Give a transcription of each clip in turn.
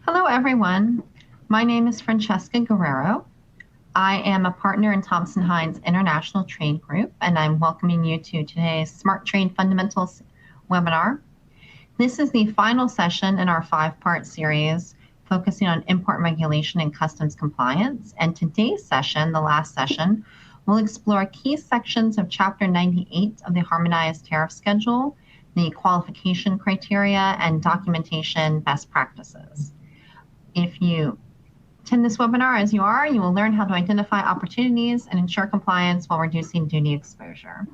Hello, everyone. My name is Francesca Guerrero. I am a partner in Thompson Hine's International Trade Group, and I'm welcoming you to today's SmarTrade Fundamentals webinar. This is the final session in our 5-part series focusing on import regulation and customs compliance. And today's session, the last session, will explore key sections of Chapter 98 of the Harmonized Tariff Schedule, the qualification criteria, and documentation best practices. If you attend this webinar as you are, you will learn how to identify opportunities and ensure compliance while reducing duty exposure.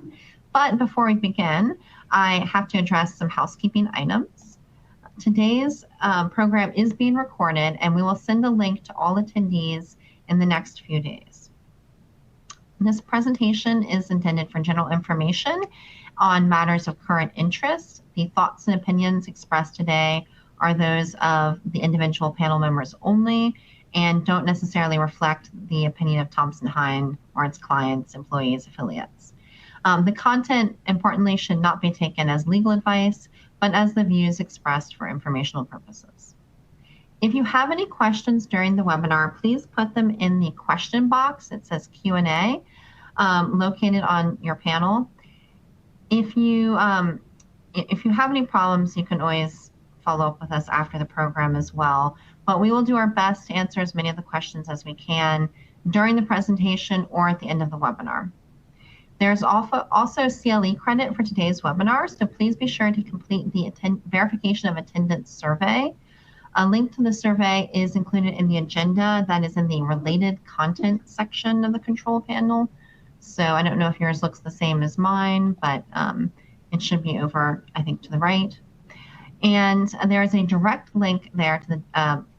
But before we begin, I have to address some housekeeping items. Today's program is being recorded, and we will send a link to all attendees in the next few days. This presentation is intended for general information on matters of current interest. The thoughts and opinions expressed today are those of the individual panel members only and don't necessarily reflect the opinion of Thompson Hine or its clients, employees, affiliates. The content, importantly, should not be taken as legal advice, but as the views expressed for informational purposes. If you have any questions during the webinar, please put them in the question box. It says Q&A located on your panel. If you have any problems, you can always follow up with us after the program as well. But we will do our best to answer as many of the questions as we can during the presentation or at the end of the webinar. There's also CLE credit for today's webinar, so please be sure to complete the verification of attendance survey. A link to the survey is included in the agenda that is in the related content section of the control panel. So I don't know if yours looks the same as mine, but it should be over, I think, to the right. And there is a direct link there to the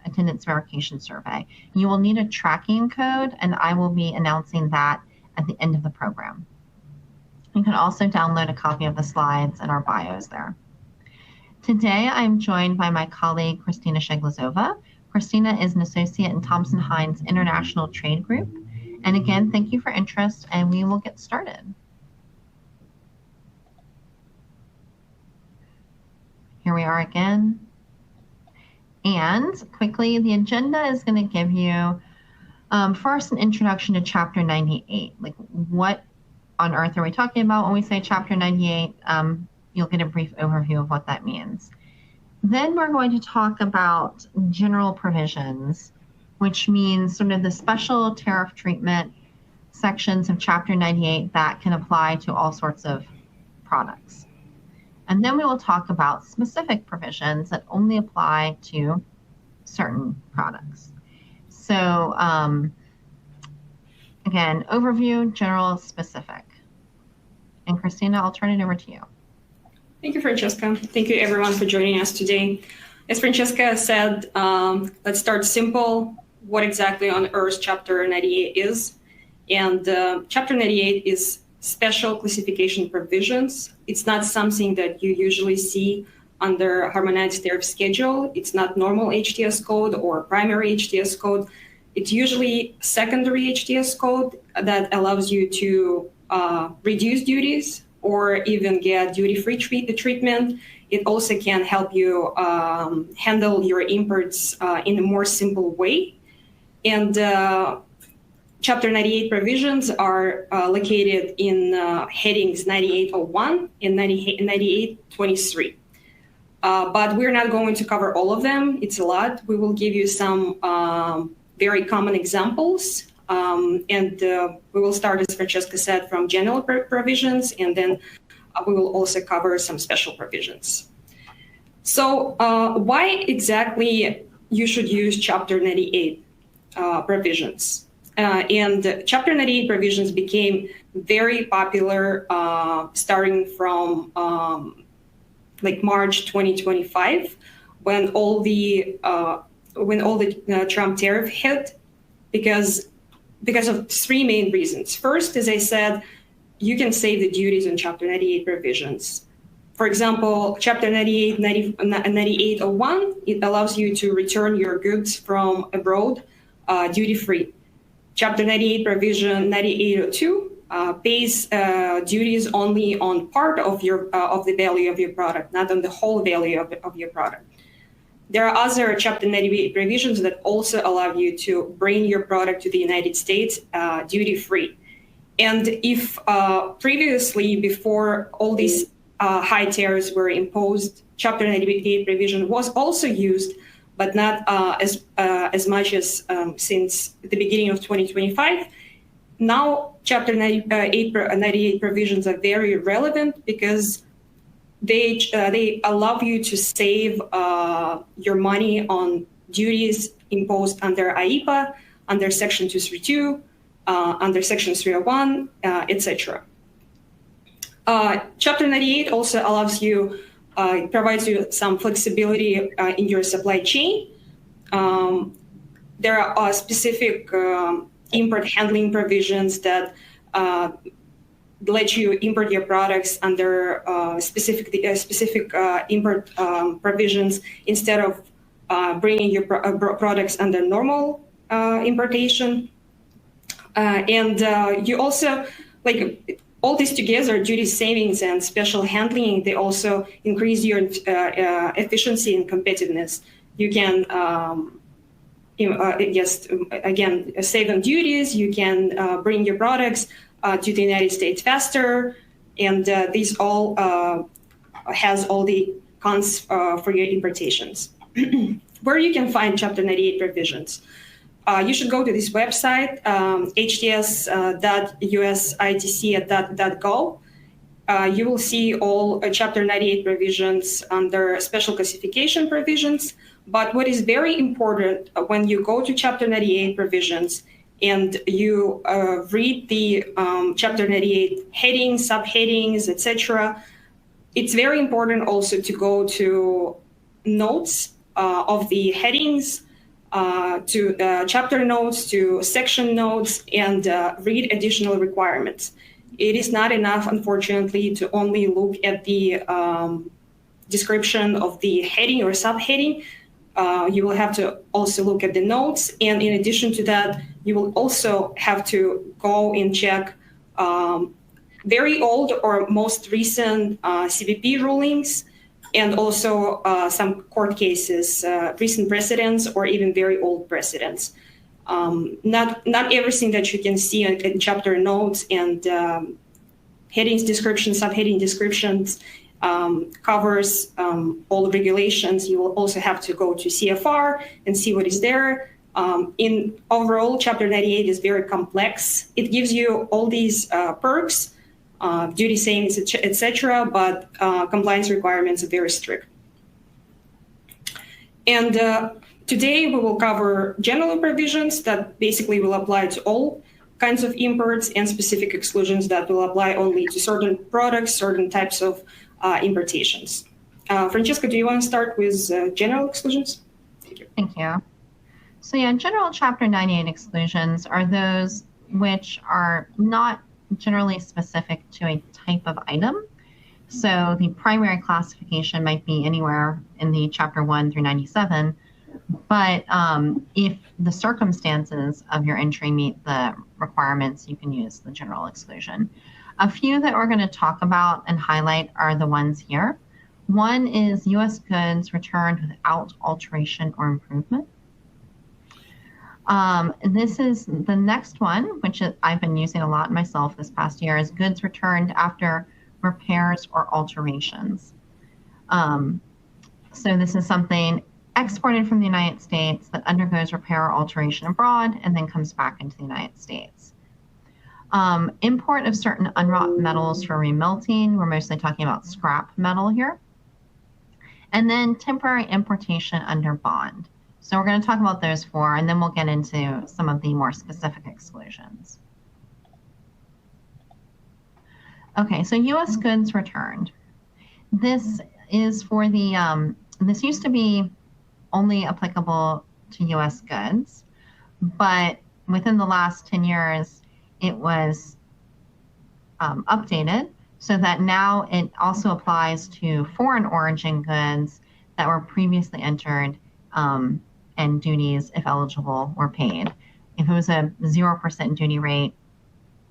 attendance verification survey. You will need a tracking code, and I will be announcing that at the end of the program. You can also download a copy of the slides and our bios there. Today, I'm joined by my colleague, Christina Sheglazova. Christina is an associate in Thompson Hine's International Trade Group. And again, thank you for interest, and we will get started. Here we are again. And quickly, the agenda is going to give you first an introduction to Chapter 98. Like, what on earth are we talking about when we say Chapter 98? You'll get a brief overview of what that means. Then we're going to talk about general provisions, which means sort of the special tariff treatment sections of Chapter 98 that can apply to all sorts of products. And then we will talk about specific provisions that only apply to certain products. So again, overview, general, specific. And Christina, I'll turn it over to you. Thank you, Francesca. Thank you, everyone, for joining us today. As Francesca said, let's start simple. What exactly on earth Chapter 98 is? And Chapter 98 is special classification provisions. It's not something that you usually see under Harmonized Tariff Schedule. It's not normal HTS code or primary HTS code. It's usually secondary HTS code that allows you to reduce duties or even get duty-free treatment. It also can help you handle your imports in a more simple way. And Chapter 98 provisions are located in headings 9801 and 9823. But we're not going to cover all of them. It's a lot. We will give you some very common examples. And we will start, as Francesca said, from general provisions, and then we will also cover some special provisions. So why exactly you should use Chapter 98 provisions? And Chapter 98 provisions became very popular starting from like March 2025, when all the Trump tariff hit, because of 3 main reasons. First, as I said, you can save the duties on Chapter 98 provisions. For example, Chapter 9801, it allows you to return your goods from abroad duty-free. Chapter 98 provision 9802 pays duties only on part of the value of your product, not on the whole value of your product. There are other Chapter 98 provisions that also allow you to bring your product to the United States duty-free. And if previously, before all these high tariffs were imposed, Chapter 98 provision was also used, but not as much as since the beginning of 2025. Now, Chapter 98 provisions are very relevant because they allow you to save your money on duties imposed under IEEPA, under Section 232, under Section 301, etc. Chapter 98 also allows you, provides you some flexibility in your supply chain. There are specific import handling provisions that let you import your products under specific import provisions instead of bringing your products under normal importation. And you also, like, all this together, duty savings and special handling, they also increase your efficiency and competitiveness. You can just, again, save on duties, you can bring your products to the United States faster, and these all has all the cons for your importations. Where you can find Chapter 98 provisions. You should go to this website, hts.usitc.gov. You will see all Chapter 98 provisions under special classification provisions. But what is very important when you go to Chapter 98 provisions and you read the Chapter 98 headings, subheadings, etc., it's very important also to go to notes of the headings, to chapter notes, to section notes, and read additional requirements. It is not enough, unfortunately, to only look at the description of the heading or subheading. You will have to also look at the notes. And in addition to that, you will also have to go and check very old or most recent CBP rulings, and also some court cases, recent precedents, or even very old precedents. Not everything that you can see in chapter notes and headings descriptions, subheading descriptions covers all regulations. You will also have to go to CFR and see what is there. In overall, Chapter 98 is very complex. It gives you all these perks, duty savings, etc., but compliance requirements are very strict. And today we will cover general provisions that basically will apply to all kinds of imports, and specific exclusions that will apply only to certain products, certain types of importations. Francesca, do you want to start with general exclusions? Thank you. Thank you. So yeah, general Chapter 98 exclusions are those which are not generally specific to a type of item. So the primary classification might be anywhere in the Chapter 1 through 97, but if the circumstances of your entry meet the requirements, you can use the general exclusion. A few that we're going to talk about and highlight are the ones here. One is U.S. goods returned without alteration or improvement. This is the next one, which I've been using a lot myself this past year, is goods returned after repairs or alterations. So this is something exported from the United States that undergoes repair or alteration abroad and then comes back into the United States. Import of certain unwrought metals for remelting. We're mostly talking about scrap metal here. And then temporary importation under bond. So we're going to talk about those four, and then we'll get into some of the more specific exclusions. Okay, so U.S. goods returned. This is for the, this used to be only applicable to U.S. goods, but within the last 10 years, it was updated so that now it also applies to foreign origin goods that were previously entered and duties, if eligible, were paid. If it was a 0% duty rate,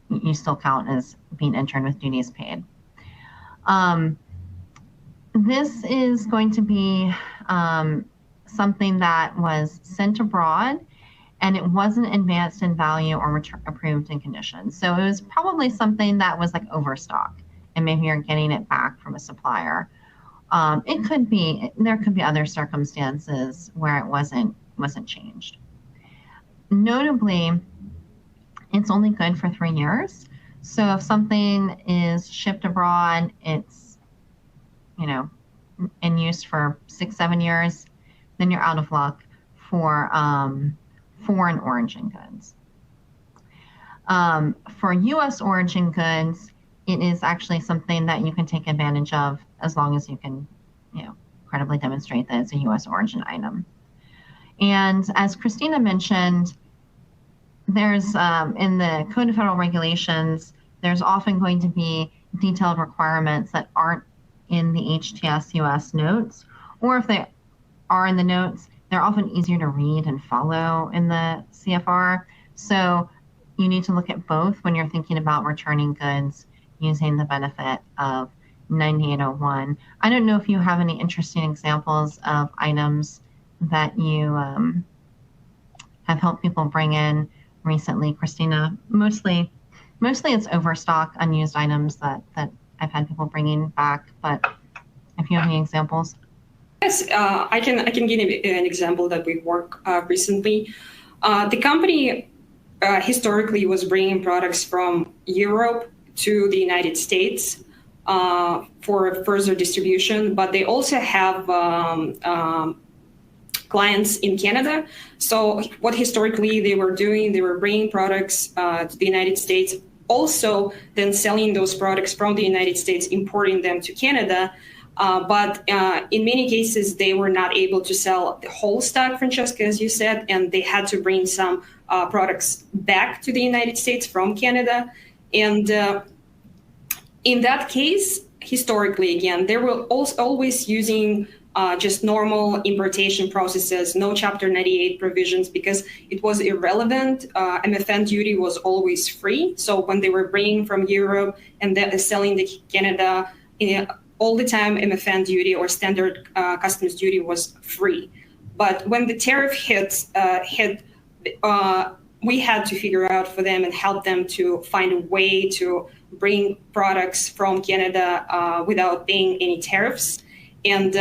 you still count as being entered with duties paid. This is going to be something that was sent abroad and it wasn't advanced in value or approved in condition. So it was probably something that was like overstock, and maybe you're getting it back from a supplier. There could be other circumstances where it wasn't changed. Notably, it's only good for 3 years. So if something is shipped abroad, it's, in use for 6-7 years, then you're out of luck for foreign origin goods. For U.S. origin goods, it is actually something that you can take advantage of as long as you can, credibly demonstrate that it's a U.S. origin item. And as Christina mentioned, there's in the Code of Federal Regulations, there's often going to be detailed requirements that aren't in the HTS US notes, or if they are in the notes, they're often easier to read and follow in the CFR. So you need to look at both when you're thinking about returning goods using the benefit of 9801. I don't know if you have any interesting examples of items that you have helped people bring in recently, Christina. Mostly it's overstock, unused items that I've had people bringing back, but if you have any examples. Yes, I can give you an example that we worked recently. The company historically was bringing products from Europe to the United States for further distribution, but they also have clients in Canada. So what historically they were doing, they were bringing products to the United States, also then selling those products from the United States, importing them to Canada. But in many cases, they were not able to sell the whole stock, Francesca, as you said, and they had to bring some products back to the United States from Canada. And in that case, historically, again, they were always using just normal importation processes, no Chapter 98 provisions, because it was irrelevant. MFN duty was always free. So when they were bringing from Europe and then selling to Canada, all the time MFN duty or standard customs duty was free. But when the tariff hit, we had to figure out for them and help them to find a way to bring products from Canada without paying any tariffs. And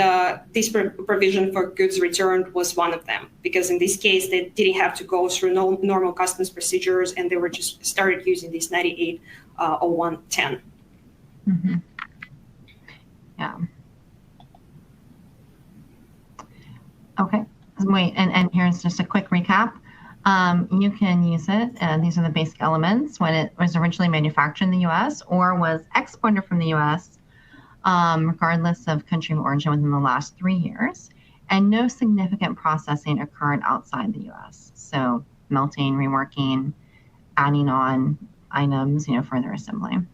this provision for goods returned was one of them, because in this case, they didn't have to go through normal customs procedures, and they were just started using this 980110. Mm-hmm. Yeah. Okay. Wait, and here's just a quick recap. You can use it, and these are the basic elements, when it was originally manufactured in the U.S. or was exported from the U.S., regardless of country of origin within the last 3 years, and no significant processing occurred outside the U.S. So melting, reworking, adding on items, further assembling.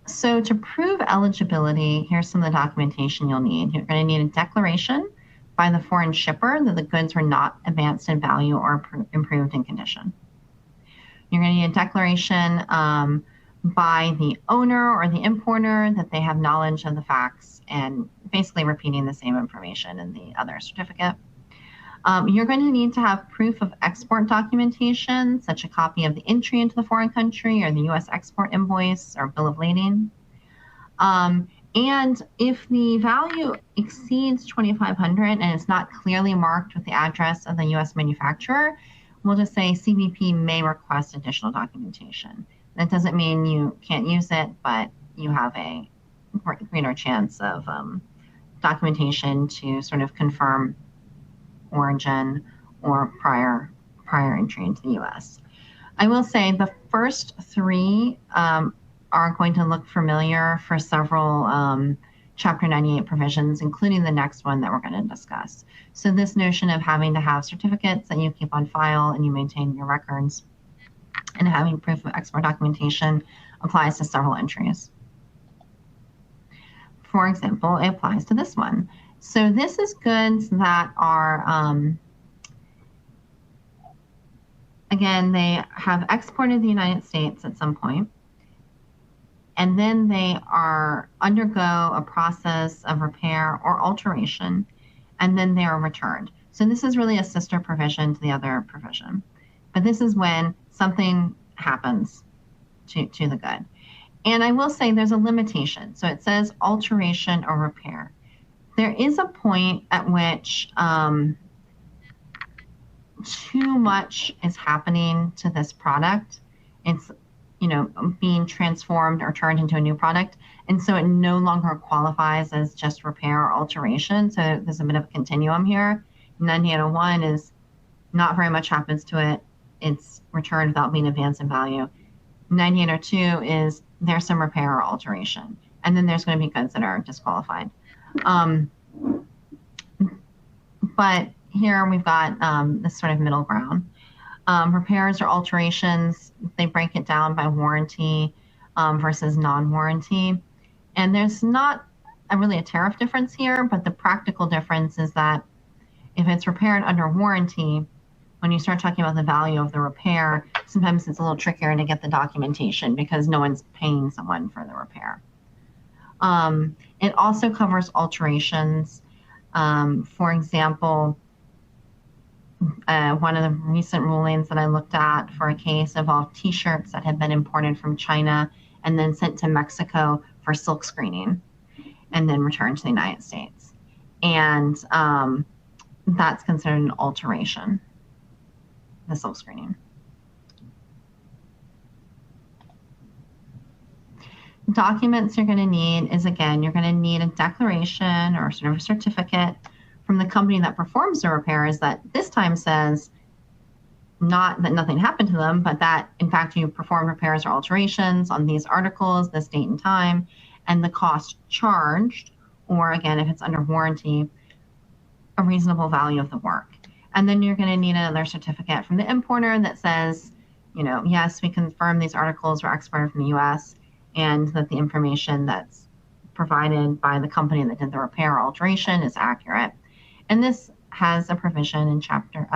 So to prove eligibility, here's some of the documentation you'll need. You're going to need a declaration by the foreign shipper that the goods were not advanced in value or improved in condition. You're going to need a declaration by the owner or the importer that they have knowledge of the facts, and basically repeating the same information in the other certificate. You're going to need to have proof of export documentation, such a copy of the entry into the foreign country or the U.S. export invoice or bill of lading. And if the value exceeds $2,500 and it's not clearly marked with the address of the U.S. manufacturer, we'll just say CBP may request additional documentation. That doesn't mean you can't use it, but you have a greater chance of documentation to sort of confirm origin or prior entry into the U.S. I will say the first three are going to look familiar for several Chapter 98 provisions, including the next one that we're going to discuss. So this notion of having to have certificates that you keep on file and you maintain your records, and having proof of export documentation applies to several entries. For example, it applies to this one. So this is goods that are, again, they have exported to the United States at some point. and then they undergo a process of repair or alteration, and then they are returned. So this is really a sister provision to the other provision. But this is when something happens to the good. And I will say there's a limitation. So it says alteration or repair. There is a point at which too much is happening to this product. It's being transformed or turned into a new product. And so it no longer qualifies as just repair or alteration. So there's a bit of a continuum here. 9801 is not very much happens to it. It's returned without being advanced in value. 9802 is there's some repair or alteration. And then there's going to be goods that are disqualified. But here we've got this sort of middle ground. Repairs or alterations, they break it down by warranty versus non-warranty. And there's not really a tariff difference here, but the practical difference is that if it's repaired under warranty, when you start talking about the value of the repair, sometimes it's a little trickier to get the documentation because no one's paying someone for the repair. It also covers alterations. For example, one of the recent rulings that I looked at for a case involved T-shirts that had been imported from China and then sent to Mexico for silk screening and then returned to the United States. And that's considered an alteration, the silk screening. Documents you're going to need is, again, you're going to need a declaration or sort of a certificate from the company that performs the repairs that this time says not that nothing happened to them, but that in fact you perform repairs or alterations on these articles, this date and time, and the cost charged, or again, if it's under warranty, a reasonable value of the work. And then you're going to need another certificate from the importer that says, yes, we confirm these articles were exported from the U.S. and that the information that's provided by the company that did the repair or alteration is accurate. And this has a provision in chapter,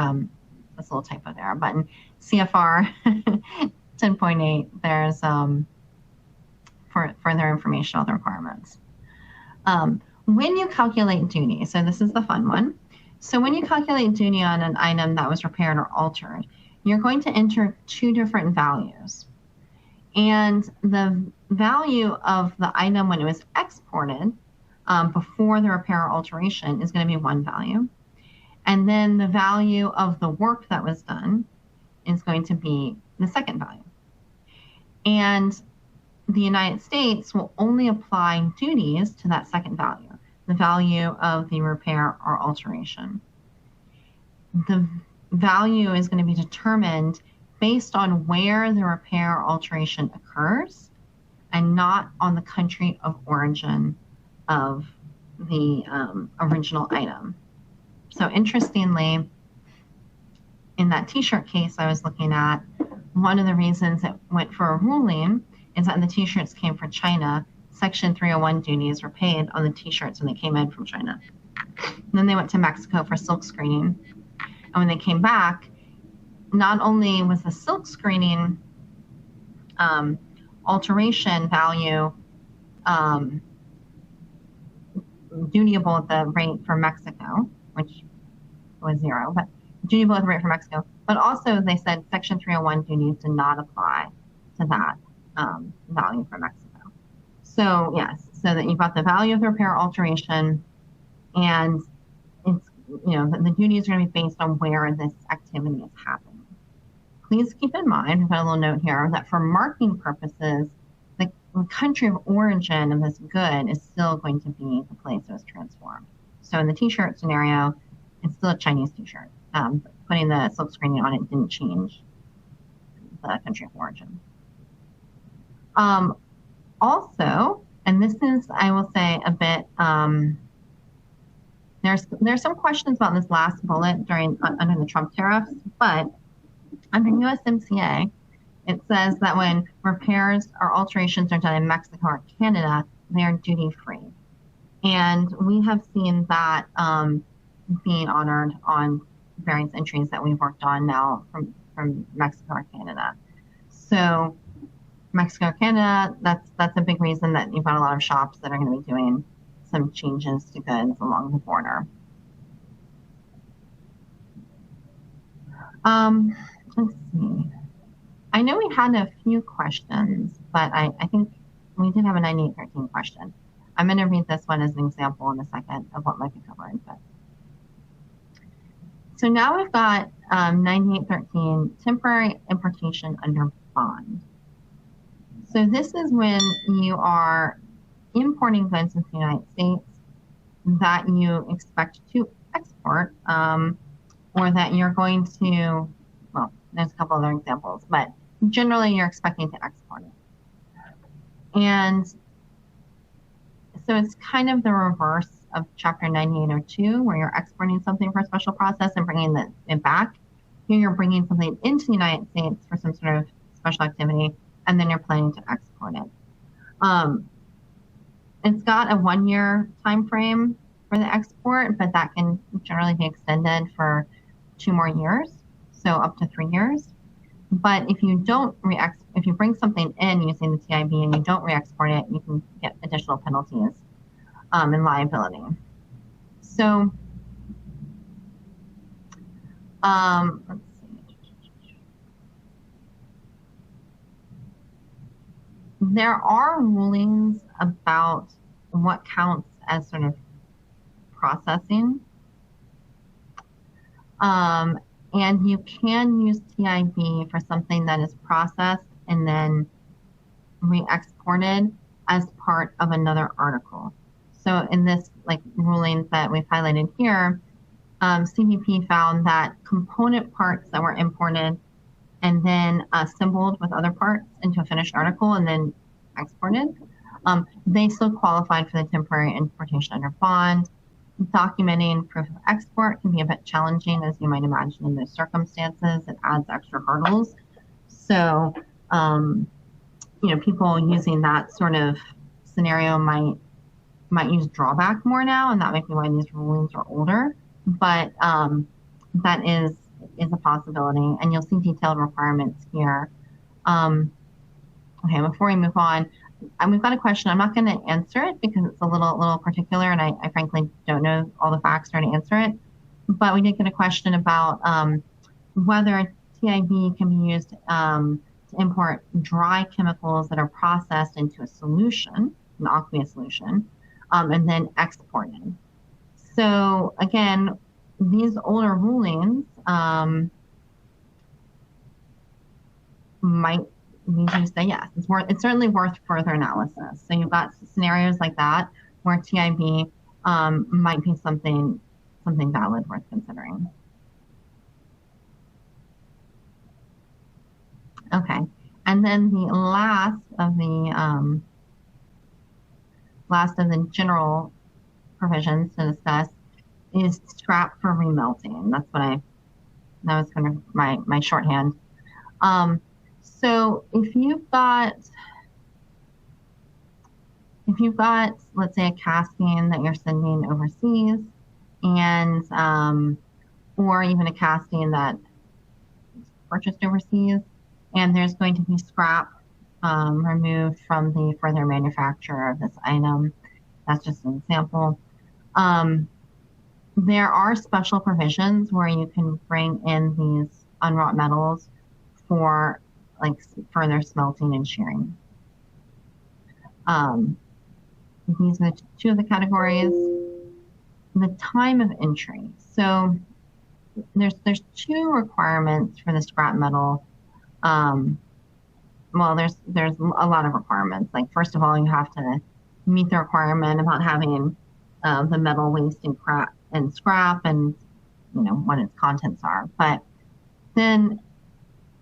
this little typo there, but in CFR 10.8, there's for further information, all the requirements. When you calculate duty, so this is the fun one. So when you calculate duty on an item that was repaired or altered, you're going to enter two different values. And the value of the item when it was exported before the repair or alteration is going to be one value. And then the value of the work that was done is going to be the second value. And the United States will only apply duties to that second value, the value of the repair or alteration. The value is going to be determined based on where the repair or alteration occurs and not on the country of origin of the original item. So interestingly, in that T-shirt case I was looking at, one of the reasons it went for a ruling is that the T-shirts came from China. Section 301 duties were paid on the T-shirts when they came in from China. And then they went to Mexico for silk screening. And when they came back, not only was the silk screening alteration value dutiable at the rate for Mexico, which was zero, but dutiable at the rate for Mexico. But also they said Section 301 duties did not apply to that value for Mexico. So yes, so that you've got the value of the repair alteration, and it's, the duties are going to be based on where this activity is happening. Please keep in mind, we've got a little note here, that for marking purposes, the country of origin of this good is still going to be the place it was transformed. So in the T-shirt scenario, it's still a Chinese T-shirt. Putting the silk screening on it didn't change the country of origin. Also, and this is, I will say, a bit, there's some questions about this last bullet under the Trump tariffs, but under USMCA, it says that when repairs or alterations are done in Mexico or Canada, they are duty-free. And we have seen that being honored on various entries that we've worked on now from Mexico or Canada. So Mexico, Canada, that's a big reason that you've got a lot of shops that are going to be doing some changes to goods along the border. Let's see. I know we had a few questions, but I think we did have a 9813 question. I'm going to read this one as an example in a second of what might be covered. But. So now we've got 9813, temporary importation under bond. So this is when you are importing goods into the United States that you expect to export, or that you're going to, well, there's a couple other examples, but generally you're expecting to export it. And so it's kind of the reverse of Chapter 9802, where you're exporting something for a special process and bringing it back. Here you're bringing something into the United States for some sort of special activity, and then you're planning to export it. It's got a 1-year time frame for the export, but that can generally be extended for 2 more years, so up to 3 years. But if you don't if you bring something in using the TIB and you don't re-export it, you can get additional penalties and liability. So let's see. There are rulings about what counts as sort of processing. And you can use TIB for something that is processed and then re-exported as part of another article. So in this rulings that we've highlighted here, CBP found that component parts that were imported and then assembled with other parts into a finished article and then exported, they still qualified for the temporary importation under bond. Documenting proof of export can be a bit challenging, as you might imagine, in those circumstances. It adds extra hurdles. So, people using that sort of scenario might use drawback more now, and that might be why these rulings are older. But that is a possibility, and you'll see detailed requirements here. Okay, before we move on, we've got a question. I'm not going to answer it because it's a little particular, and I frankly don't know all the facts to answer it. But we did get a question about whether TIB can be used to import dry chemicals that are processed into a solution, an aqueous solution, and then exported. So again, these older rulings might lead you to say yes. It's certainly worth further analysis. So you've got scenarios like that where TIB might be something valid worth considering. Okay, and then the last of the general provisions to discuss is scrap for remelting. That was kind of my shorthand. So if you've got, let's say, a casting that you're sending overseas, and or even a casting that is purchased overseas, and there's going to be scrap removed from the further manufacture of this item. That's just an example. There are special provisions where you can bring in these unwrought metals for further smelting and shearing. These are 2 of the categories. The time of entry. So there's 2 requirements for the scrap metal. Well, there's a lot of requirements. First of all, you have to meet the requirement about having the metal waste and scrap and what its contents are. But then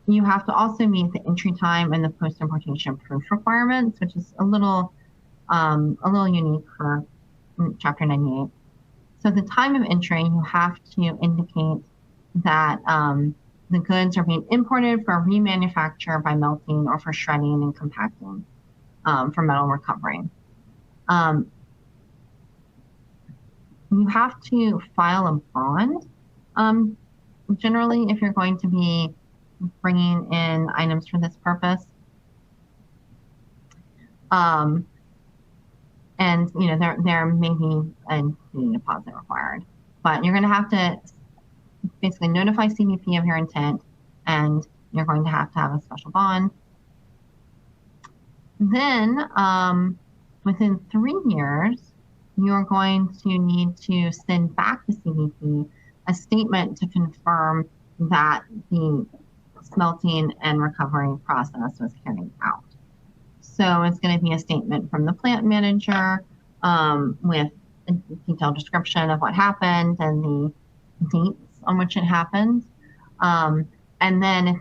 you have to also meet the entry time and the post-importation proof requirements, which is a little unique for Chapter 98. So the time of entry, you have to indicate that the goods are being imported for remanufacture by melting or for shredding and compacting for metal recovery. You have to file a bond, generally, if you're going to be bringing in items for this purpose. And there may be a deposit required, but you're going to have to basically notify CBP of your intent, and you're going to have a special bond. Then within 3 years, you're going to need to send back to CBP a statement to confirm that the smelting and recovery process was carried out. So it's going to be a statement from the plant manager with a detailed description of what happened and the dates on which it happened. And then if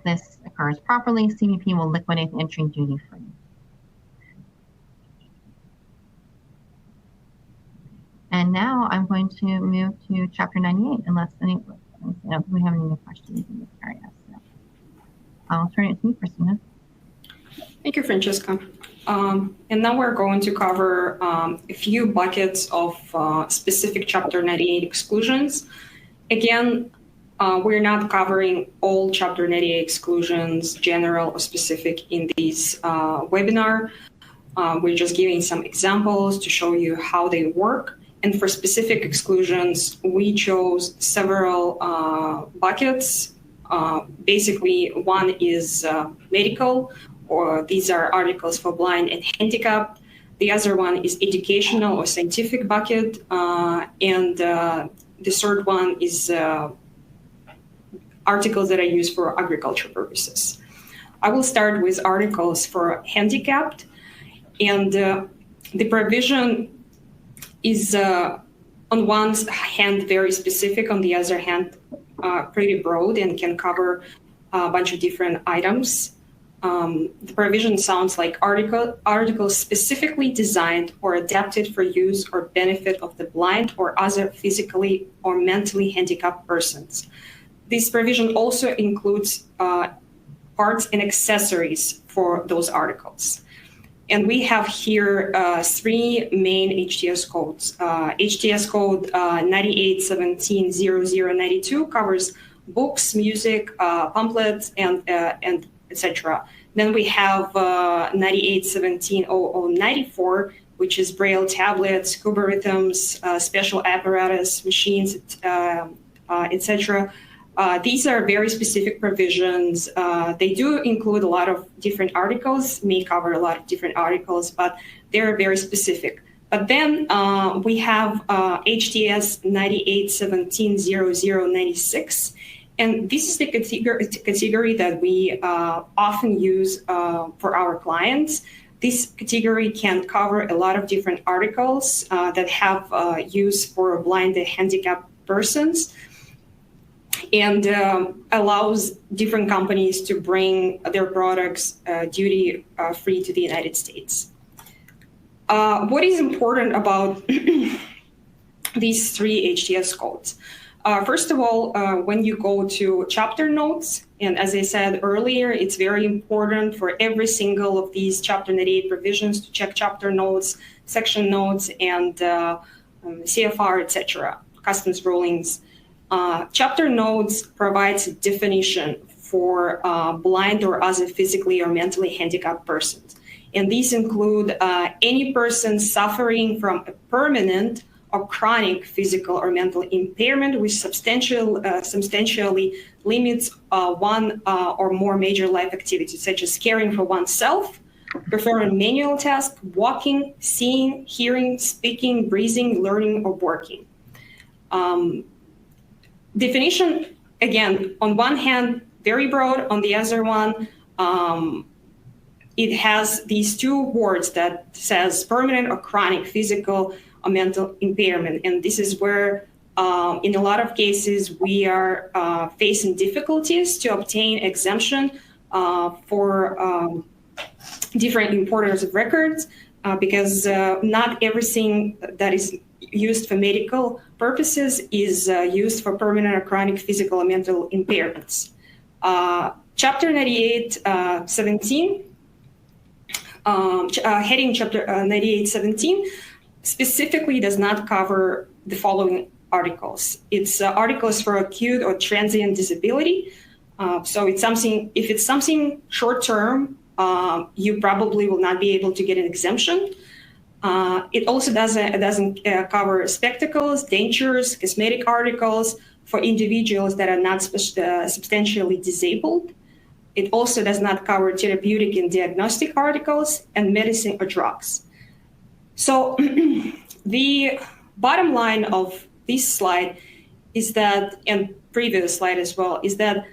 this occurs properly, CBP will liquidate the entry duty free. And now I'm going to move to Chapter 98, unless we have any new questions in this area. So I'll turn it to you, Christina. Thank you, Francesca. And now we're going to cover a few buckets of specific Chapter 98 exclusions. Again, we're not covering all Chapter 98 exclusions, general or specific, in this webinar. We're just giving some examples to show you how they work. And for specific exclusions, we chose several buckets. Basically, one is medical, or these are articles for blind and handicapped. The other one is educational or scientific bucket. And the third one is articles that are used for agriculture purposes. I will start with articles for handicapped. And the provision is on one hand very specific, on the other hand pretty broad, and can cover a bunch of different items. The provision sounds like articles specifically designed or adapted for use or benefit of the blind or other physically or mentally handicapped persons. This provision also includes parts and accessories for those articles. And we have here 3 main HTS codes. HTS code 98170092 covers books, music, pamphlets, and etc. Then we have 98170094, which is Braille tablets, scuba rhythms, special apparatus, machines, etc. These are very specific provisions. They do include a lot of different articles, may cover a lot of different articles, but they're very specific. But then we have HTS 98170096, and this is the category that we often use for our clients. This category can cover a lot of different articles that have use for blind and handicapped persons, and allows different companies to bring their products duty-free to the United States. What is important about these 3 HTS codes? First of all, when you go to chapter notes, and as I said earlier, it's very important for every single of these Chapter 98 provisions to check chapter notes, section notes, and CFR, etc., customs rulings. Chapter notes provides a definition for blind or other physically or mentally handicapped persons. And these include any person suffering from a permanent or chronic physical or mental impairment which substantially limits one or more major life activities, such as caring for oneself, performing manual tasks, walking, seeing, hearing, speaking, breathing, learning, or working. Definition, again, on one hand, very broad. On the other one, it has these 2 words that says permanent or chronic physical or mental impairment. And this is where, in a lot of cases, we are facing difficulties to obtain exemption for different importers of records, because not everything that is used for medical purposes is used for permanent or chronic physical or mental impairments. Chapter 9817, heading Chapter 9817 specifically does not cover the following articles. It's articles for acute or transient disability. So it's something, if it's something short-term you probably will not be able to get an exemption. It also doesn't cover spectacles, dentures, cosmetic articles for individuals that are not substantially disabled. It also does not cover therapeutic and diagnostic articles and medicine or drugs. So the bottom line of this slide is that, and previous slide as well, is that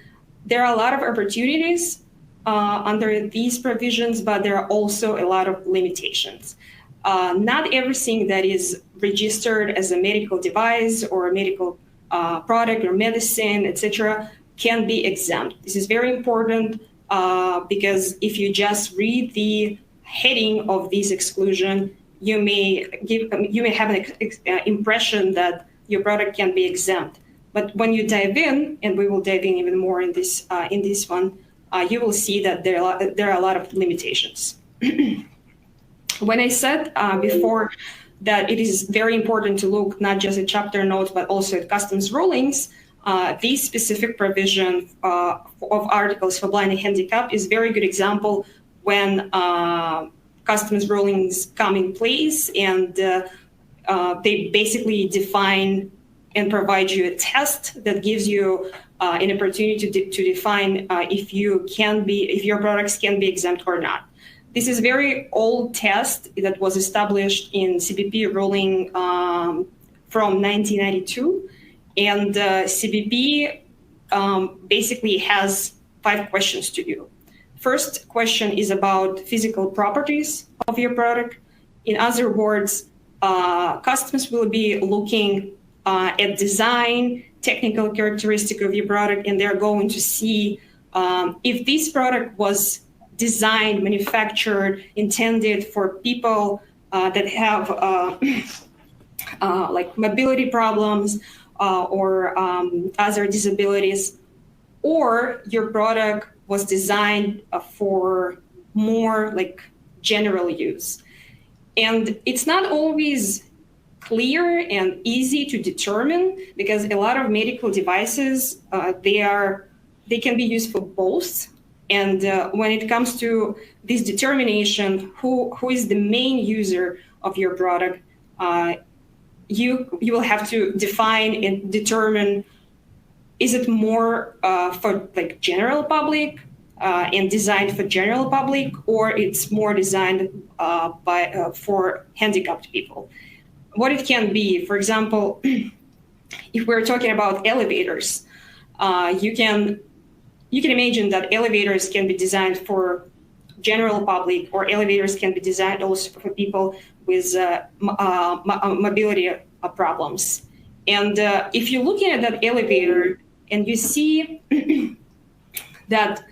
there are a lot of opportunities under these provisions, but there are also a lot of limitations. Not everything that is registered as a medical device or a medical product or medicine, etc., can be exempt. This is very important because if you just read the heading of this exclusion, you may have an impression that your product can be exempt. But when you dive in, and we will dive in even more in this one, you will see that there are a lot of limitations. When I said before that it is very important to look not just at chapter notes, but also at customs rulings, this specific provision of articles for blind and handicapped is a very good example when customs rulings come in place, and they basically define and provide you a test that gives you an opportunity to define if your products can be exempt or not. This is a very old test that was established in CBP ruling from 1992. And CBP basically has 5 questions to do. First question is about physical properties of your product. In other words, customs will be looking at design, technical characteristic of your product, and they're going to see if this product was designed, manufactured, intended for people that have like mobility problems or other disabilities, or your product was designed for more like general use. And it's not always clear and easy to determine, because a lot of medical devices, they can be used for both. And when it comes to this determination, who is the main user of your product, you will have to define and determine, is it more for like general public and designed for general public, or it's more designed for handicapped people? What it can be, for example, if we're talking about elevators, you can imagine that elevators can be designed for general public, or elevators can be designed also for people with mobility problems. And if you're looking at that elevator and you see that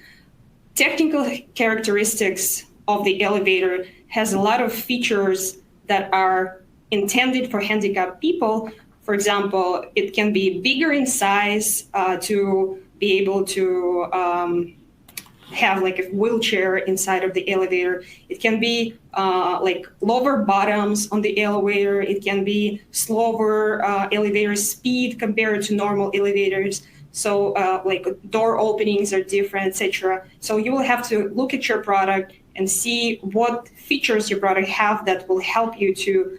technical characteristics of the elevator has a lot of features that are intended for handicapped people, for example, it can be bigger in size to be able to have like a wheelchair inside of the elevator. It can be like lower bottoms on the elevator. It can be slower elevator speed compared to normal elevators. So like door openings are different, etc. So you will have to look at your product and see what features your product have that will help you to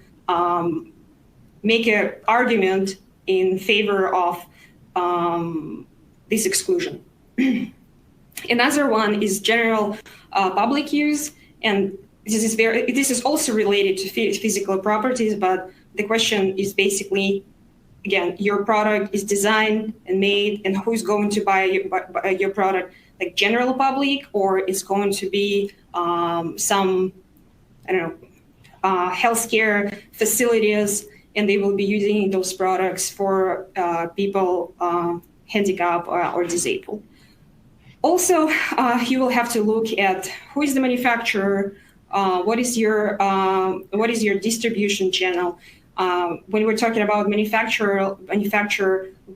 make an argument in favor of this exclusion. Another one is general public use, and this is also related to physical properties, but the question is basically, again, your product is designed and made, and who's going to buy your product, like general public, or it's going to be some, I don't know, healthcare facilities, and they will be using those products for people handicapped or disabled. Also, you will have to look at who is the manufacturer, what is your distribution channel. When we're talking about manufacturer,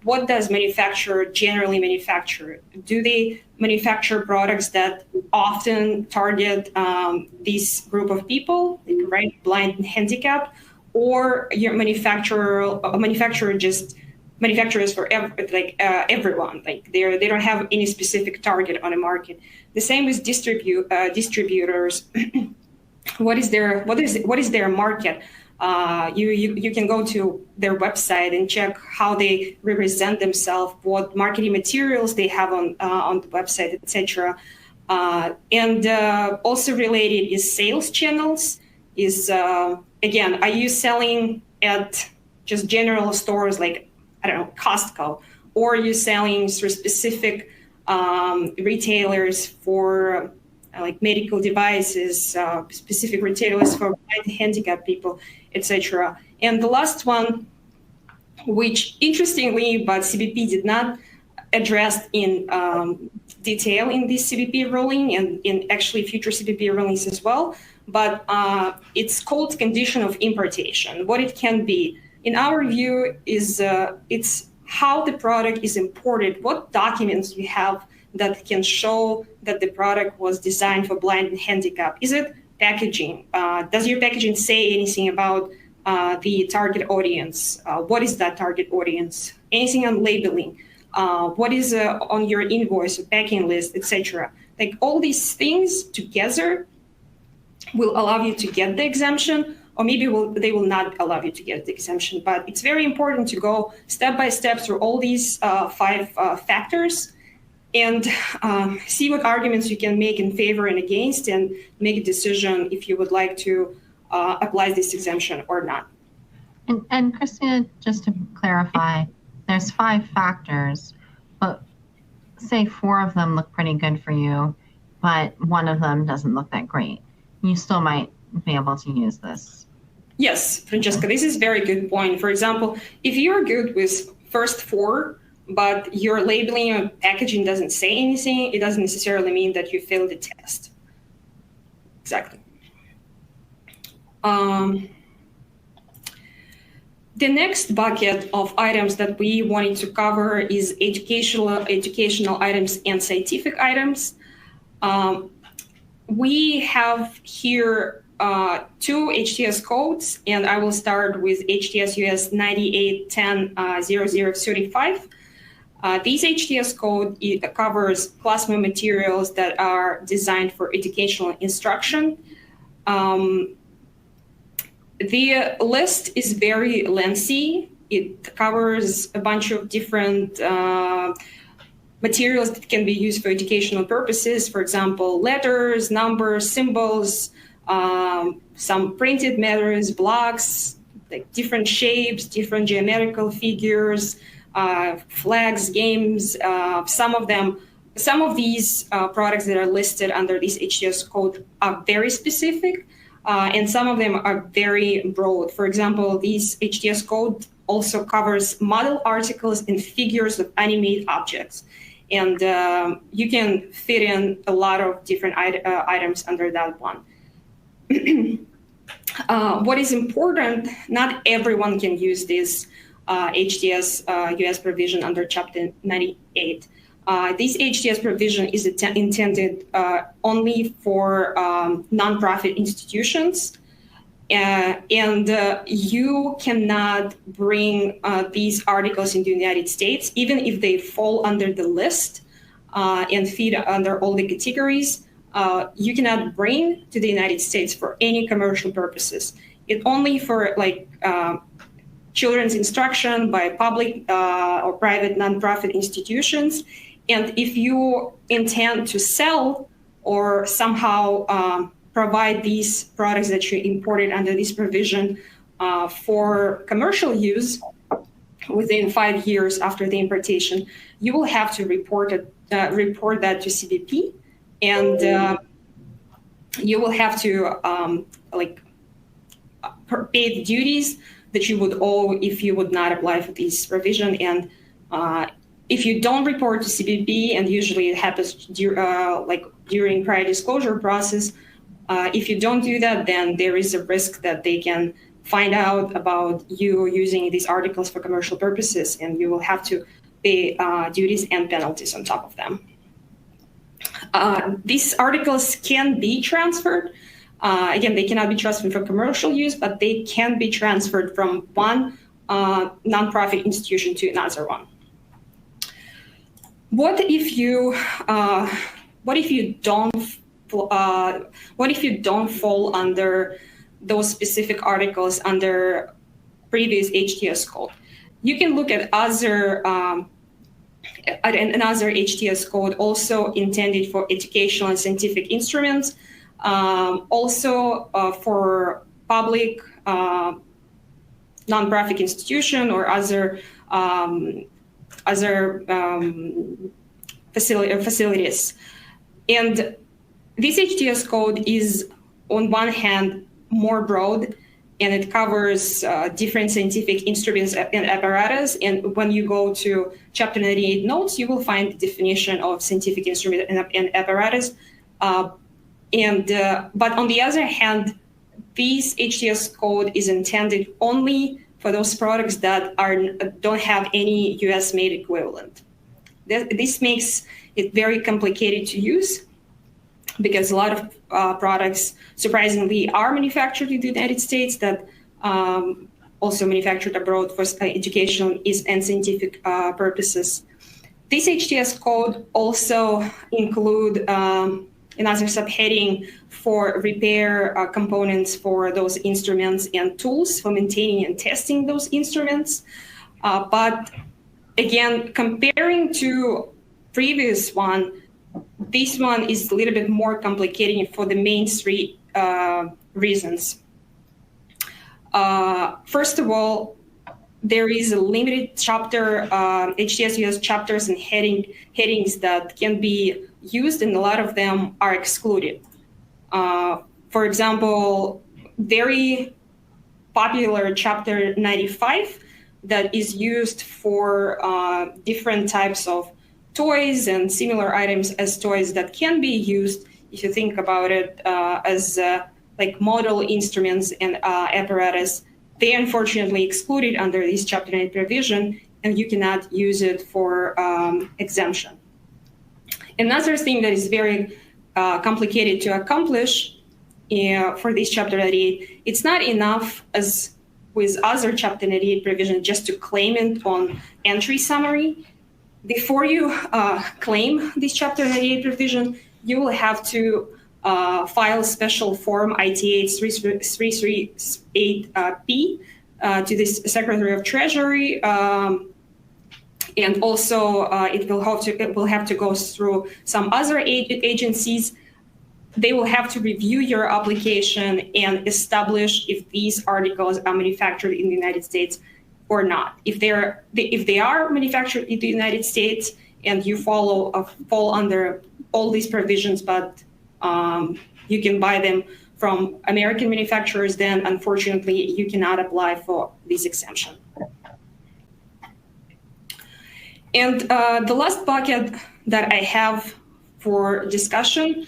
what does manufacturer generally manufacture? Do they manufacture products that often target this group of people, right, blind and handicapped, or your manufacturer just manufacturers for everyone. Like they don't have any specific target on the market. The same with distributors. What is their market? You can go to their website and check how they represent themselves, what marketing materials they have on the website, etc. And also related is sales channels. Is again, are you selling at just general stores like, I don't know, Costco, or are you selling through specific retailers for like medical devices, specific retailers for blind handicapped people, etc. And the last one, which interestingly, but CBP did not address in detail in this CBP ruling and in actually future CBP rulings as well, but it's called condition of importation. What it can be, in our view, is it's how the product is imported, what documents we have that can show that the product was designed for blind and handicapped. Is it packaging? Does your packaging say anything about the target audience? What is that target audience? Anything on labeling? What is on your invoice or packing list, etc. Like all these things together will allow you to get the exemption, or maybe they will not allow you to get the exemption. But it's very important to go step by step through all these 5 factors and see what arguments you can make in favor and against, and make a decision if you would like to apply this exemption or not. And Christina, just to clarify, there's 5 factors, but say 4 of them look pretty good for you, but one of them doesn't look that great. You still might be able to use this. Yes, Francesca, this is a very good point. For example, if you're good with first 4, but your labeling or packaging doesn't say anything, it doesn't necessarily mean that you failed the test. Exactly. The next bucket of items that we wanted to cover is educational items and scientific items. We have here 2 HTS codes, and I will start with HTS US 9810-0035. These HTS code covers plasma materials that are designed for educational instruction. The list is very lengthy. It covers a bunch of different materials that can be used for educational purposes. For example, letters, numbers, symbols, some printed matters, blocks, like different shapes, different geometrical figures, flags, games. Some of these products that are listed under this HTS code are very specific, and some of them are very broad. For example, this HTS code also covers model articles and figures of animate objects. And you can fit in a lot of different items under that one. What is important, not everyone can use this HTS US provision under Chapter 98. This HTS provision is intended only for nonprofit institutions, and you cannot bring these articles into the United States, even if they fall under the list and fit under all the categories. You cannot bring to the United States for any commercial purposes. It only for like children's instruction by public or private nonprofit institutions. And if you intend to sell or somehow provide these products that you imported under this provision for commercial use within 5 years after the importation, you will have to report that to CBP, and you will have to pay the duties that you would owe if you would not apply for this provision. And if you don't report to CBP, and usually it happens during prior disclosure process, if you don't do that, then there is a risk that they can find out about you using these articles for commercial purposes, and you will have to pay duties and penalties on top of them. These articles can be transferred. Again, they cannot be transferred for commercial use, but they can be transferred from one nonprofit institution to another one. What if you don't fall under those specific articles under previous HTS code? You can look at another HTS code also intended for educational and scientific instruments, also for public nonprofit institution or other facilities. And this HTS code is, on one hand, more broad, and it covers different scientific instruments and apparatus. And when you go to Chapter 98 notes, you will find the definition of scientific instrument and apparatus. But on the other hand, this HTS code is intended only for those products that don't have any US-made equivalent. This makes it very complicated to use, because a lot of products, surprisingly, are manufactured in the United States that also manufactured abroad for educational and scientific purposes. This HTS code also include another subheading for repair components for those instruments and tools for maintaining and testing those instruments. But again, comparing to previous one, this one is a little bit more complicated for the main three reasons. First of all, there is a limited chapter, HTS US chapters and headings that can be used, and a lot of them are excluded. For example, very popular Chapter 95 that is used for different types of toys and similar items as toys that can be used, if you think about it, as like model instruments and apparatus. They unfortunately excluded under this Chapter 9 provision, and you cannot use it for exemption. Another thing that is very complicated to accomplish for this Chapter 98, it's not enough, as with other Chapter 98 provision, just to claim it on entry summary. Before you claim this Chapter 98 provision, you will have to file a special form ITA 338P to the Secretary of Treasury, and also it will have to go through some other agencies. They will have to review your application and establish if these articles are manufactured in the United States or not. If they are manufactured in the United States and you fall under all these provisions, but you can buy them from American manufacturers, then unfortunately you cannot apply for this exemption. And the last bucket that I have for discussion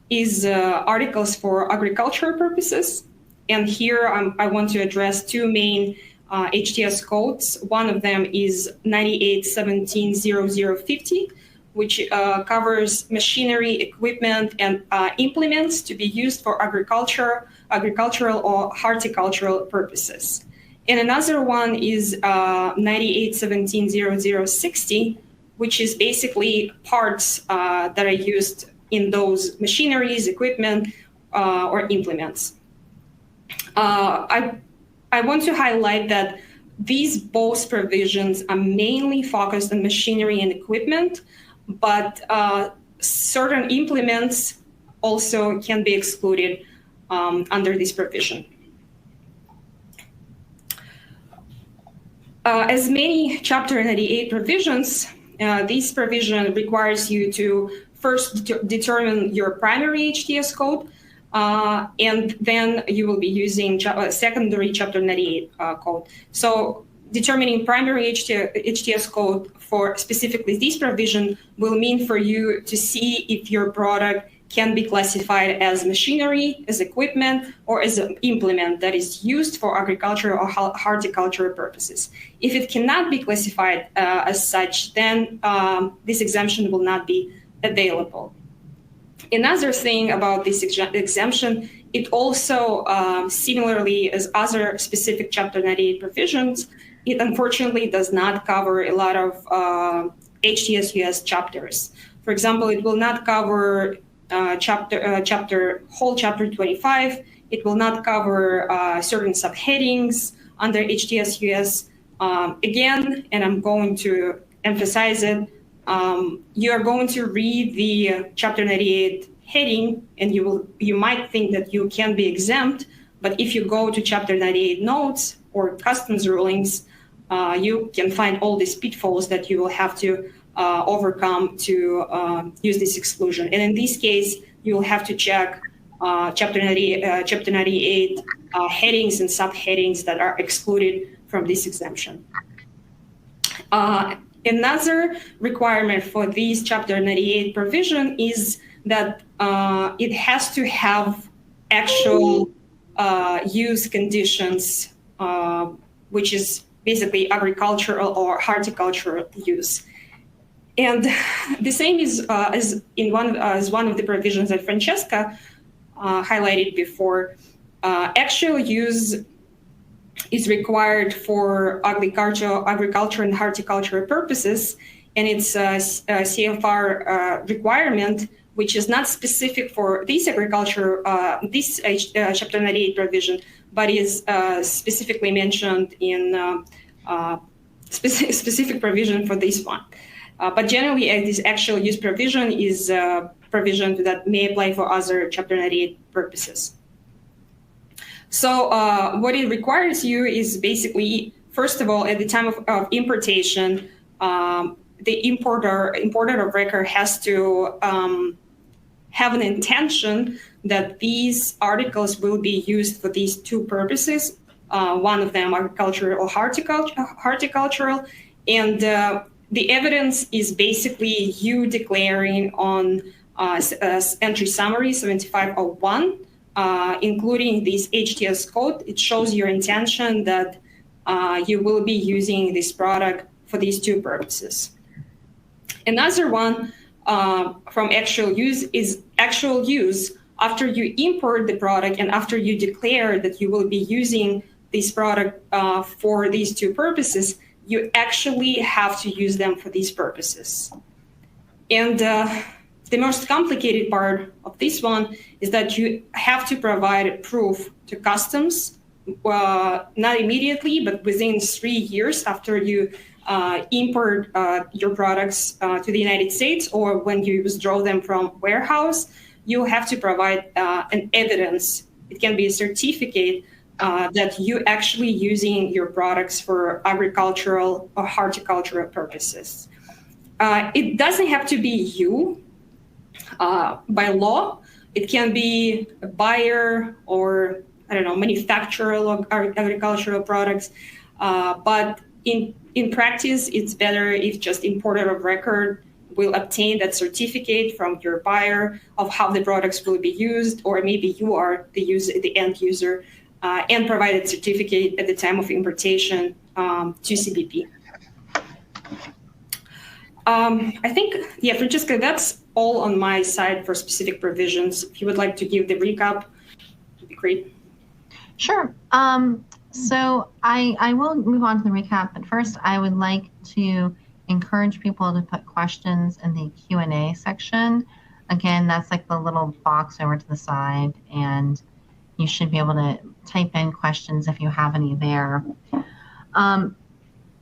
is articles for agricultural purposes. And here I want to address two main HTS codes. One of them is 98170050, which covers machinery, equipment, and implements to be used for agricultural or horticultural purposes. And another one is 98170060, which is basically parts that are used in those machineries, equipment, or implements. I want to highlight that these both provisions are mainly focused on machinery and equipment, but certain implements also can be excluded under this provision. As many Chapter 98 provisions, this provision requires you to first determine your primary HTS code, and then you will be using secondary Chapter 98 code. So determining primary HTS code for specifically this provision will mean for you to see if your product can be classified as machinery, as equipment, or as an implement that is used for agriculture or horticultural purposes. If it cannot be classified as such, then this exemption will not be available. Another thing about this exemption, it also, similarly as other specific Chapter 98 provisions, it unfortunately does not cover a lot of HTS-US chapters. For example, it will not cover whole chapter 25. It will not cover certain subheadings under HTS-US. Again, and I'm going to emphasize it, you are going to read the Chapter 98 heading, and you might think that you can be exempt, but if you go to Chapter 98 notes or customs rulings, you can find all these pitfalls that you will have to overcome to use this exclusion. And in this case, you will have to check Chapter 98 headings and subheadings that are excluded from this exemption. Another requirement for this Chapter 98 provision is that it has to have actual use conditions, which is basically agricultural or horticultural use. And the same is as one of the provisions that Francesca highlighted before. Actual use is required for agriculture and horticultural purposes, and it's a CFR requirement, which is not specific for this agriculture, this Chapter 98 provision, but is specifically mentioned in specific provision for this one. But generally, this actual use provision is a provision that may apply for other Chapter 98 purposes. So what it requires you is basically, first of all, at the time of importation, the importer of record has to have an intention that these articles will be used for these two purposes. One of them agricultural or horticultural, and the evidence is basically you declaring on entry summary 7501, including this HTS code. It shows your intention that you will be using this product for these two purposes. Another one from actual use is actual use after you import the product and after you declare that you will be using this product for these two purposes, you actually have to use them for these purposes. And the most complicated part of this one is that you have to provide proof to customs, not immediately, but within 3 years after you import your products to the United States, or when you withdraw them from warehouse, you have to provide an evidence. It can be a certificate that you actually using your products for agricultural or horticultural purposes. It doesn't have to be you. By law, it can be a buyer or, I don't know, manufacturer of agricultural products. But in practice, it's better if just importer of record will obtain that certificate from your buyer of how the products will be used, or maybe you are the end user, and provide a certificate at the time of importation to CBP. I think, yeah, Francesca, that's all on my side for specific provisions. If you would like to give the recap, it'd be great. Sure. So I will move on to the recap, but first I would like to encourage people to put questions in the Q&A section. Again, that's like the little box over to the side, and you should be able to type in questions if you have any there.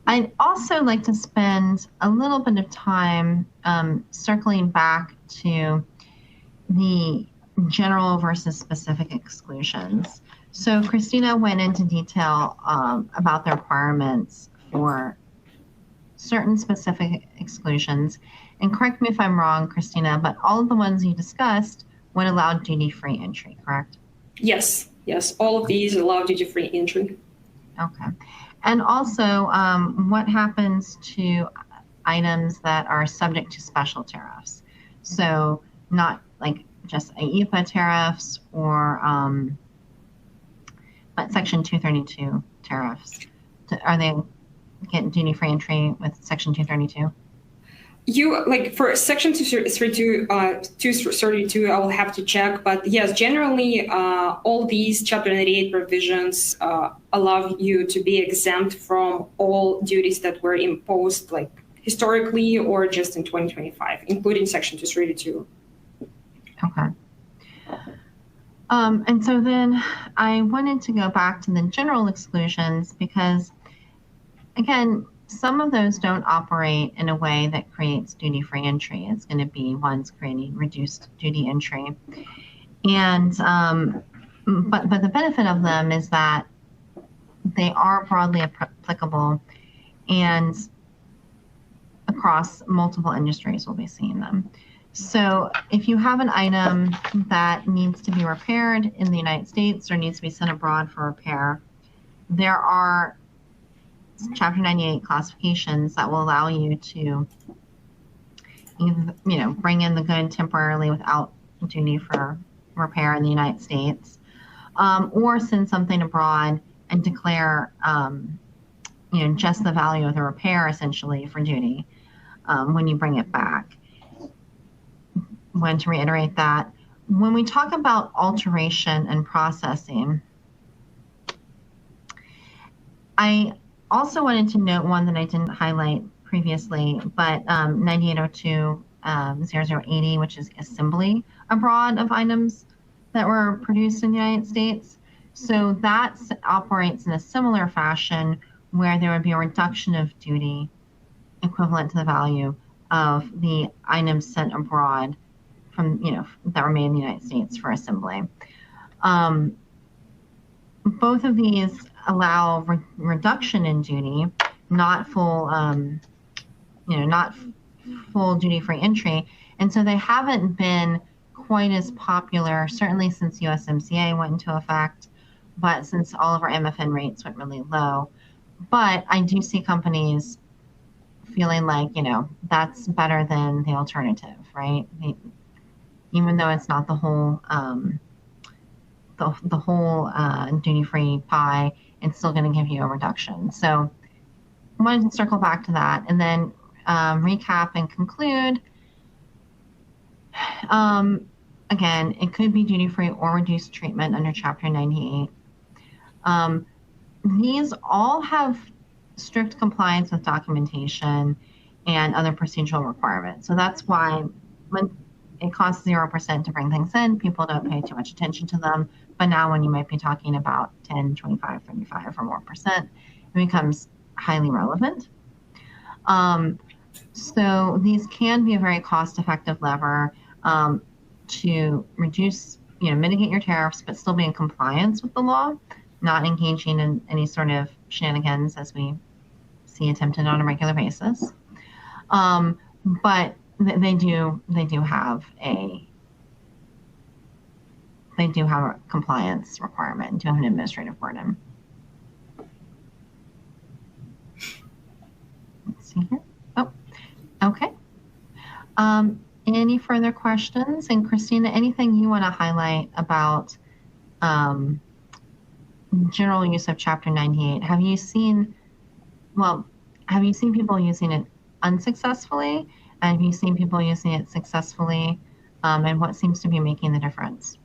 I'd also like to spend a little bit of time circling back to the general versus specific exclusions. So Christina went into detail about the requirements for certain specific exclusions. And correct me if I'm wrong, Christina, but all of the ones you discussed would allow duty-free entry, correct? Yes, all of these allow duty-free entry. Okay. And also, what happens to items that are subject to special tariffs? So not like just IEEPA tariffs or but Section 232 tariffs. Are they get duty-free entry with Section 232? You like for Section 232, I will have to check. But yes, generally, all these Chapter 98 provisions allow you to be exempt from all duties that were imposed, like historically or just in 2025, including Section 232. Okay. And so then I wanted to go back to the general exclusions because, again, some of those don't operate in a way that creates duty-free entry. It's going to be ones creating reduced duty entry. And but the benefit of them is that they are broadly applicable, and across multiple industries we'll be seeing them. So if you have an item that needs to be repaired in the United States or needs to be sent abroad for repair, there are Chapter 98 classifications that will allow you to, bring in the good temporarily without duty for repair in the United States, or send something abroad and declare, just the value of the repair essentially for duty when you bring it back. Want to reiterate that when we talk about alteration and processing, I also wanted to note one that I didn't highlight previously, but 9802 0080, which is assembly abroad of items that were produced in the United States. So that operates in a similar fashion where there would be a reduction of duty equivalent to the value of the items sent abroad from, that were made in the United States for assembly. Both of these allow reduction in duty, not full, not full duty-free entry, and so they haven't been quite as popular, certainly since USMCA went into effect, but since all of our MFN rates went really low. But I do see companies feeling like, that's better than the alternative, right? Even though it's not the whole the whole duty-free pie, it's still going to give you a reduction. So I wanted to circle back to that and then recap and conclude. Again, it could be duty-free or reduced treatment under Chapter 98. These all have strict compliance with documentation and other procedural requirements. So that's why when it costs 0% to bring things in, people don't pay too much attention to them. But now when you might be talking about 10, 25, 35 or more percent, it becomes highly relevant. So these can be a very cost-effective lever to reduce, mitigate your tariffs, but still be in compliance with the law, not engaging in any sort of shenanigans as we see attempted on a regular basis. But they do have a compliance requirement and do have an administrative burden. Let's see here. Oh, okay. Any further questions? And Christina, anything you want to highlight about general use of Chapter 98? Have you seen people using it unsuccessfully? And have you seen people using it successfully? And what seems to be making the difference?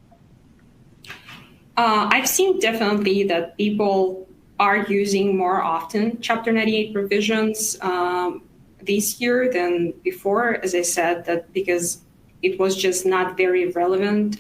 I've seen definitely that people are using more often Chapter 98 provisions this year than before, as I said, that because it was just not very relevant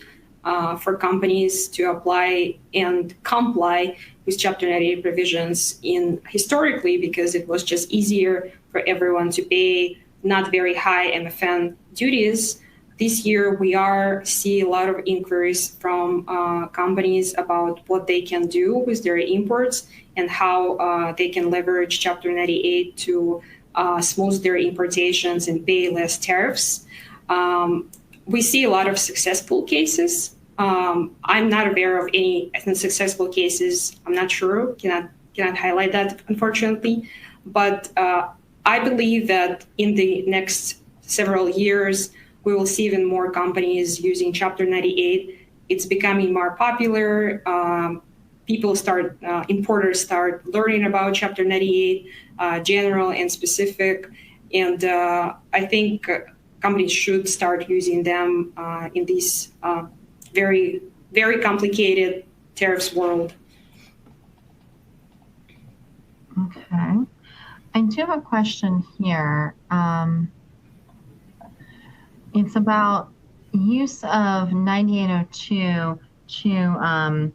for companies to apply and comply with Chapter 98 provisions historically, because it was just easier for everyone to pay not very high MFN duties. This year, we see a lot of inquiries from companies about what they can do with their imports and how they can leverage Chapter 98 to smooth their importations and pay less tariffs. We see a lot of successful cases. I'm not aware of any unsuccessful cases. I'm not sure, cannot highlight that, unfortunately. But I believe that in the next several years, we will see even more companies using Chapter 98. It's becoming more popular. Importers start learning about Chapter 98, general and specific. And I think companies should start using them in this very, very complicated tariffs world. Okay. I do have a question here. It's about use of 9802 to,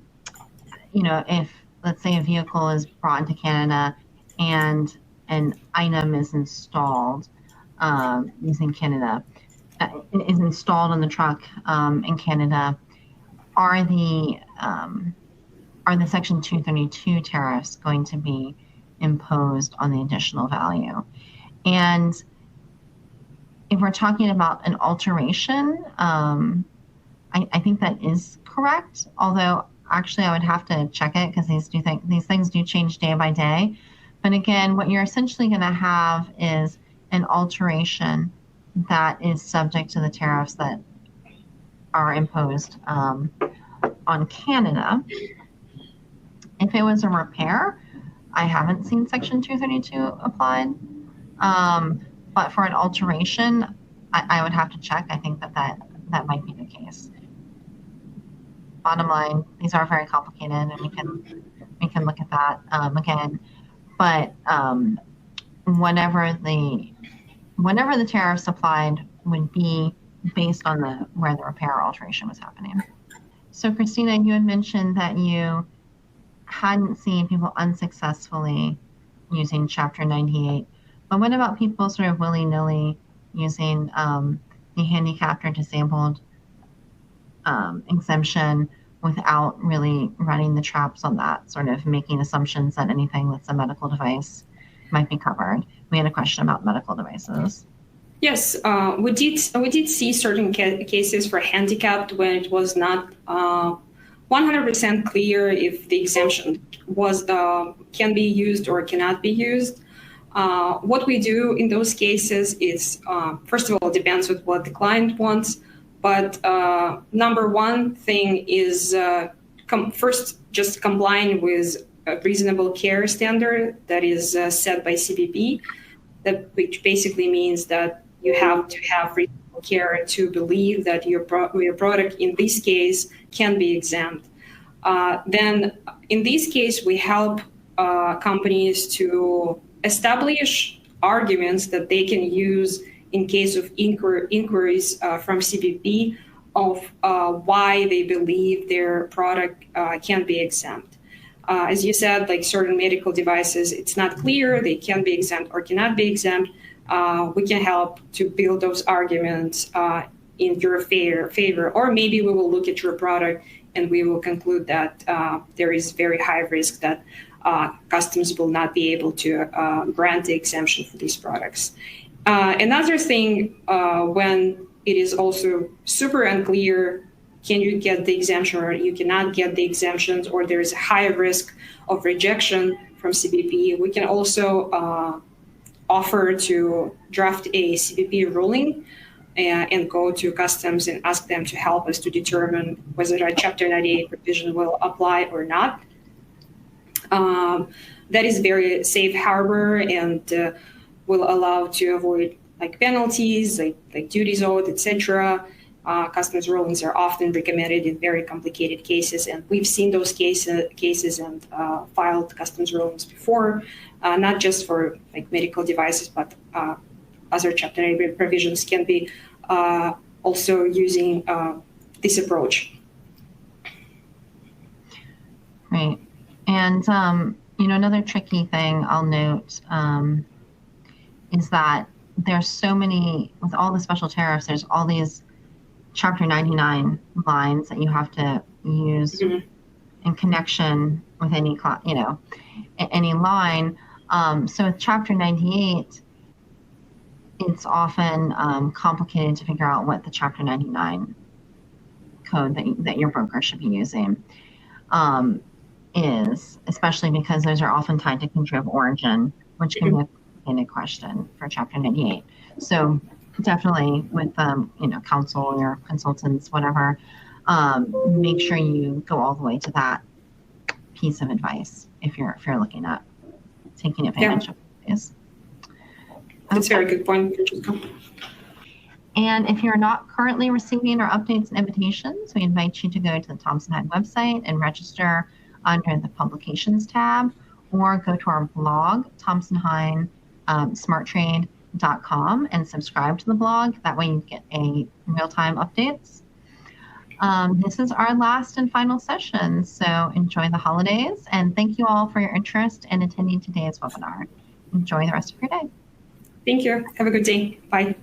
if, let's say, a vehicle is brought into Canada and an item is installed using Canada, is installed on the truck in Canada, are the Section 232 tariffs going to be imposed on the additional value? And if we're talking about an alteration, I think that is correct. Although actually I would have to check it because these things do change day by day. But again, what you're essentially going to have is an alteration that is subject to the tariffs that are imposed on Canada. If it was a repair, I haven't seen Section 232 applied. But for an alteration, I would have to check. I think that might be the case. Bottom line, these are very complicated, and we can look at that again. But whenever the tariffs applied would be based on where the repair or alteration was happening. So Christina, you had mentioned that you hadn't seen people unsuccessfully using Chapter 98. But what about people sort of willy-nilly using the handicapped or disabled exemption without really running the traps on that, sort of making assumptions that anything that's a medical device might be covered? We had a question about medical devices. Yes, we did see certain cases for handicapped when it was not 100% clear if the exemption can be used or cannot be used. What we do in those cases is, first of all, it depends on what the client wants. But number one thing is first just complying with a reasonable care standard that is set by CBP, which basically means that you have to have reasonable care to believe that your product in this case can be exempt. Then in this case, we help companies to establish arguments that they can use in case of inquiries from CBP of why they believe their product can be exempt. As you said, like certain medical devices, it's not clear they can be exempt or cannot be exempt. We can help to build those arguments in your favor, or maybe we will look at your product and we will conclude that there is very high risk that customs will not be able to grant the exemption for these products. Another thing, when it is also super unclear, can you get the exemption or you cannot get the exemptions, or there is a high risk of rejection from CBP, we can also offer to draft a CBP ruling and go to customs and ask them to help us to determine whether a Chapter 98 provision will apply or not. That is very safe harbor and will allow to avoid like penalties, like duties owed, etc. Customs rulings are often recommended in very complicated cases, and we've seen those cases and filed customs rulings before, not just for like medical devices, but other Chapter 98 provisions can be also using this approach. Right. And, another tricky thing I'll note is that there's so many, with all the special tariffs, there's all these Chapter 99 lines that you have to use in connection with any line. So with Chapter 98, it's often complicated to figure out what the Chapter 99 code that your broker should be using is, especially because those are often tied to country of origin, which can be a complicated question for Chapter 98. So definitely with counsel or consultants, whatever, make sure you go all the way to that piece of advice if you're looking at taking advantage of this. That's a very good point, Francesca. And if you're not currently receiving our updates and invitations, we invite you to go to the Thompson Hine website and register under the Publications tab, or go to our blog, SmartTrade.com, and subscribe to the blog. That way you get a real-time updates. This is our last and final session, so enjoy the holidays, and thank you all for your interest in attending today's webinar. Enjoy the rest of your day. Thank you. Have a good day. Bye.